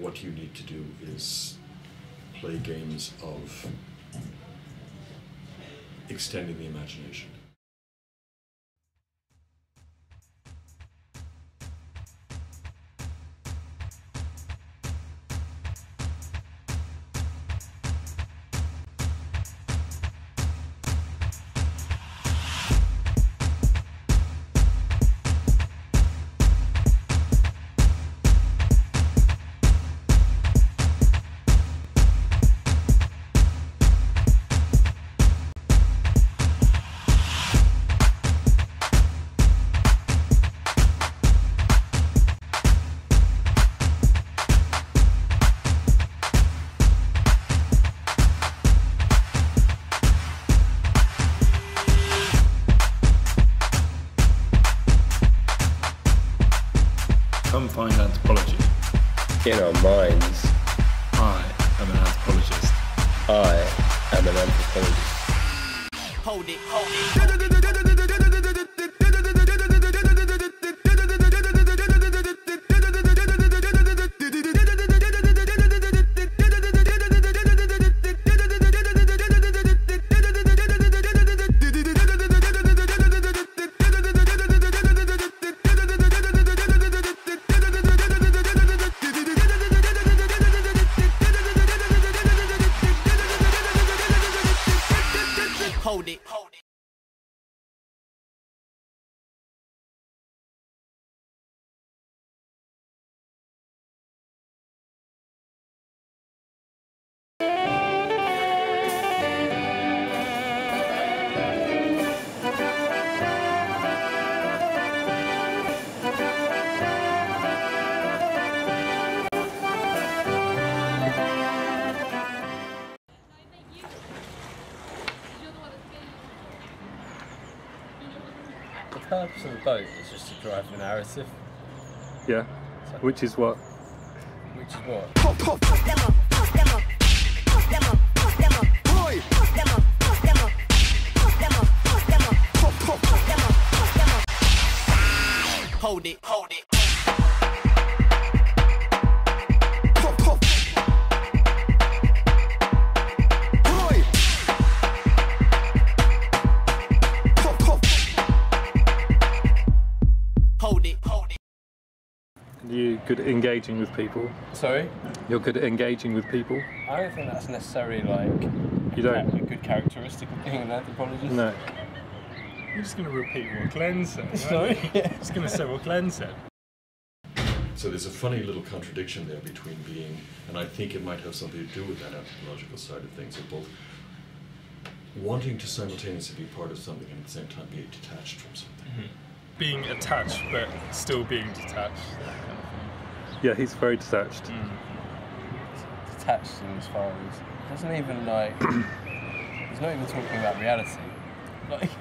what you need to do is play games of extending the imagination. Come find anthropology. In our minds. I am an anthropologist. I am an anthropologist. Hold it, hold it. Hold it, hold it. The purpose of the boat is just to drive the narrative. Yeah, which is what? Which is what? Hold it, hold it. Hold it, hold it. You good at engaging with people? Sorry? You're good at engaging with people? I don't think that's necessarily like You don't? a good characteristic of being an anthropologist. No. You're just going to repeat what Glenn said, right? Sorry? Just going to say what Glenn said. So there's a funny little contradiction there between being, and I think it might have something to do with that anthropological side of things, of both wanting to simultaneously be part of something and at the same time be detached from something. Mm-hmm. Being attached, but still being detached. That kind of thing. Yeah, he's very detached. Detached in as far as doesn't even like he's not even talking about reality. Like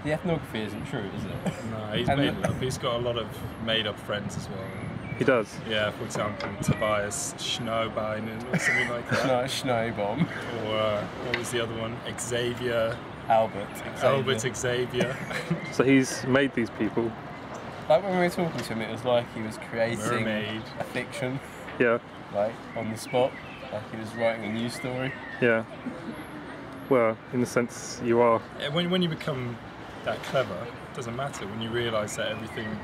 the ethnography isn't true, is it? No, he's And made it up. He's got a lot of made-up friends as well. He does. Yeah, for example, Tobias Schneebeinen or something like that. No, Schneebomb. Or what was the other one? Xavier. Albert Xavier. So he's made these people. Like when we were talking to him, it was like he was creating Mermaid. a fiction, Yeah, like on the spot, like he was writing a news story. yeah. Well, in a sense, you are. When you become that clever, it doesn't matter. When you realise that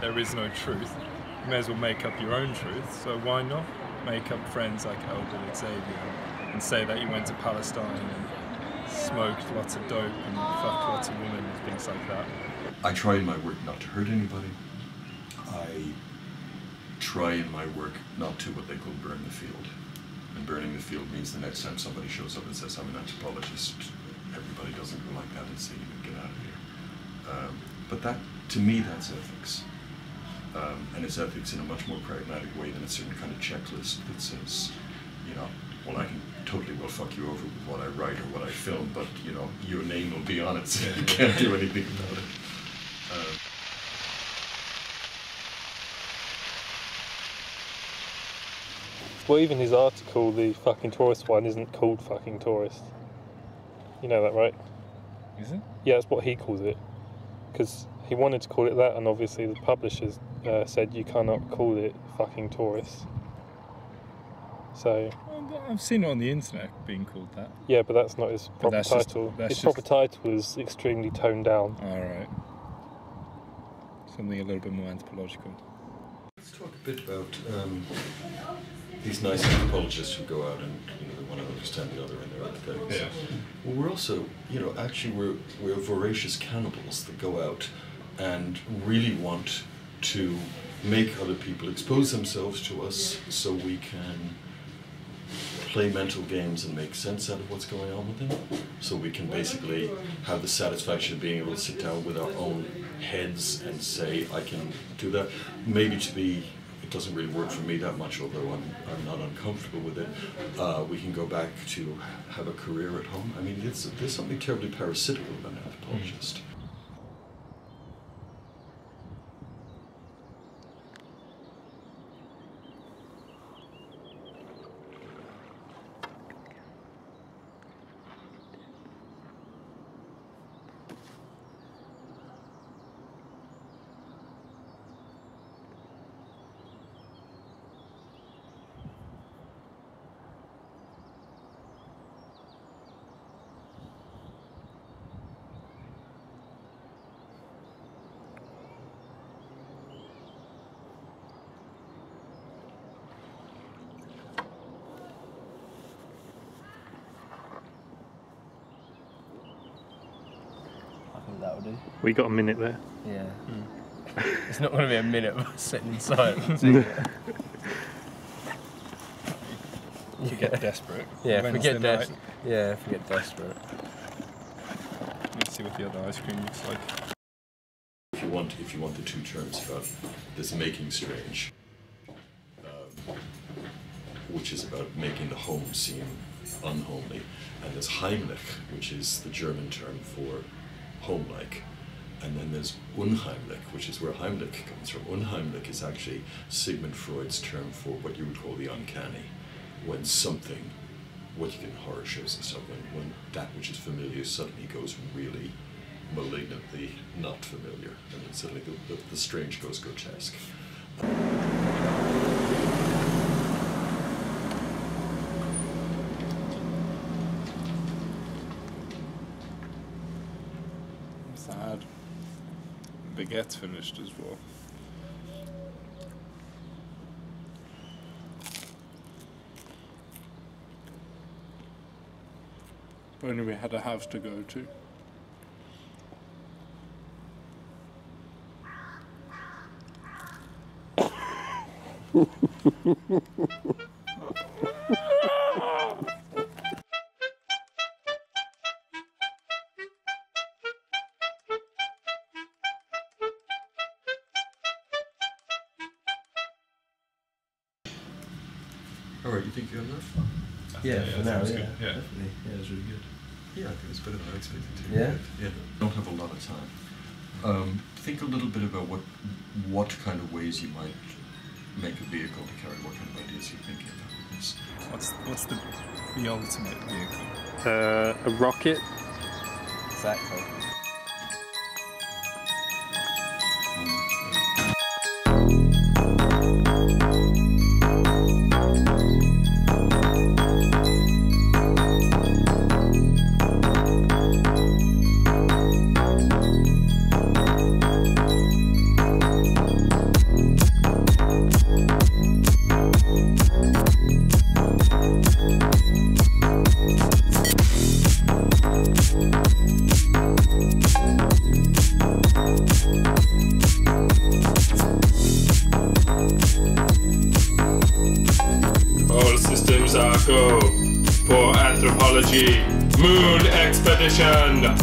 there is no truth, you may as well make up your own truth. So why not make up friends like Albert Xavier and say that you went to Palestine and smoked lots of dope and fucked lots of women and things like that. I try in my work not to hurt anybody. I try in my work not to what they call burn the field. And burning the field means the next time somebody shows up and says, I'm an anthropologist, everybody doesn't go like that and say, get out of here. But that, to me, that's ethics. And it's ethics in a much more pragmatic way than a certain kind of checklist that says, you know, well, I can totally well fuck you over with what I write or what I film, but, you know, your name will be on it, so you can't do anything about it. Well, even his article, the fucking tourist one, isn't called fucking tourist. You know that, right? Is it? Yeah, that's what he calls it. Because he wanted to call it that, and obviously the publishers said you cannot call it fucking tourist. So I've seen it on the internet being called that. yeah, but that's not his proper that's just- title. that's His proper just- title is extremely toned down. Alright. Something a little bit more anthropological. Let's talk a bit about these nice anthropologists who go out and they want to understand the other and their other things. Yeah. Well, we're also, actually we're voracious cannibals that go out and really want to make other people expose themselves to us so we can play mental games and make sense out of what's going on with them. So we can basically have the satisfaction of being able to sit down with our own heads and say, I can do that. Maybe it doesn't really work for me that much, although I'm not uncomfortable with it. We can go back to have a career at home. I mean, there's something terribly parasitical about an anthropologist. I think that'll do. We got a minute there. Yeah. It's not going to be a minute of us sitting in silence. Is it? You get desperate. Yeah, if we Wednesday get night. if we get desperate. Let's see what the other ice cream looks like. If you want the two terms about this making strange, which is about making the home seem unhomely, and there's Heimlich, which is the German term for home-like, and then there's unheimlich, which is where Heimlich comes from. Unheimlich is actually Sigmund Freud's term for what you would call the uncanny, when something, what you get in horror shows and stuff, when that which is familiar suddenly goes really malignantly not familiar, and then suddenly the strange goes grotesque. Sad. Baguette's finished as well. If only we had a house to go to. Alright, you think you have enough? Yeah, for now, sounds yeah. good. Yeah. Definitely. Yeah, it was really good. Yeah, I think it's better than I expected to. Yeah? Yeah. Don't have a lot of time. Think a little bit about what kind of ways you might make a vehicle to carry what kind of ideas you're thinking about with this. What's the ultimate vehicle? A rocket. Exactly. All systems are go for anthropology. Moon expedition.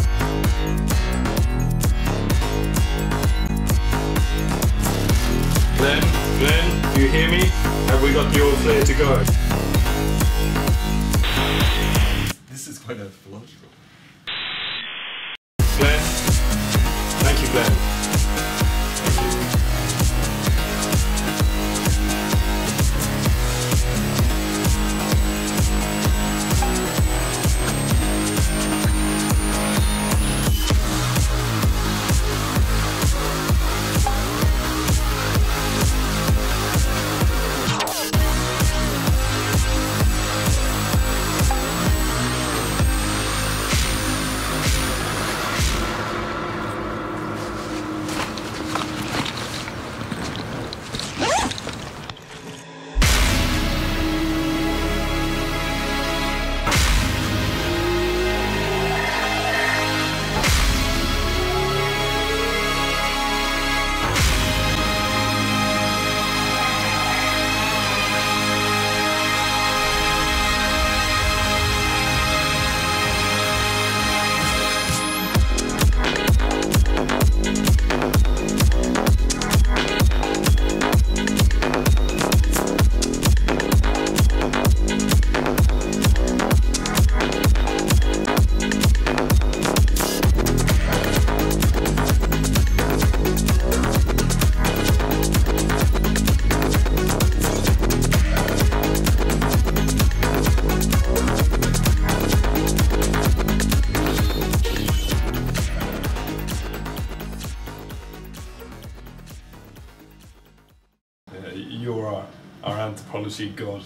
Glenn, do you hear me? Have we got the all clear to go? This is quite anthropological. Glenn? Thank you, Glenn. Thank you. Our anthropology god.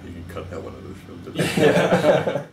You can cut that one out of the film, didn't you?